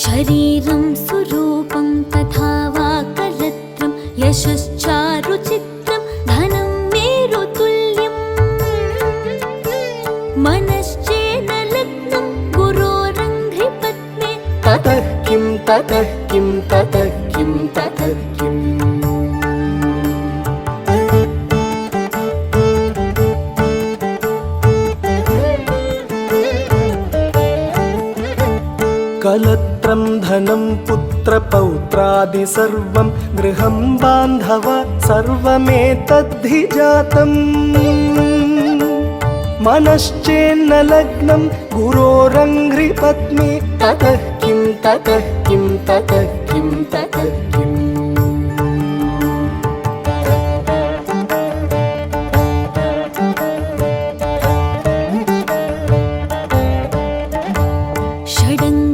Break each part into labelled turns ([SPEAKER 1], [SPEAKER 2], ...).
[SPEAKER 1] शरीरं सुरूपं तथा वा कलत्रं यशश्चारुचित्रं धनं मेरुतुल्यम् मनश्चेन लग्नं गुरोरङ्घ्रिपत्ने
[SPEAKER 2] ततः किं ततः किं ततः किं ततः किम् कलत्रं धनं पुत्रपौत्रादि सर्वं गृहं बान्धव सर्वमेतद्धि जातम् मनश्चेन्न लग्नं गुरोरङ्घ्रिपत्नी ततः किं ततः किं ततः किं ततः किम्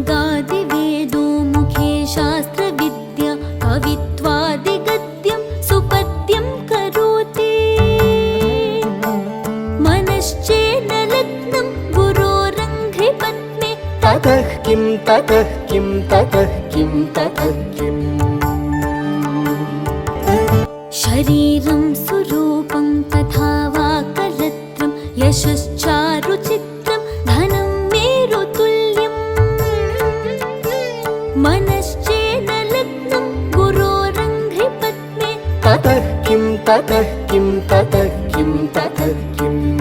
[SPEAKER 1] षडङ्गादिवेदो मुखे शास्त्रविद्या कवित्वादिगद्यं सुपद्यं करोति मनश्चेन लग्नं गुरोरङ्घ्रिपत्ने
[SPEAKER 2] ततः किं ततः किं ततः किं ततः किम्
[SPEAKER 1] शरीरं सुरूपं तथा वा कलत्रं यशश्चारुचित्रं धनं मेरुतुल्यम् मनश्चेन लग्नं गुरोरङ्घ्रिपत्ने
[SPEAKER 2] ततः किं ततः किं ततः किं ततः किम्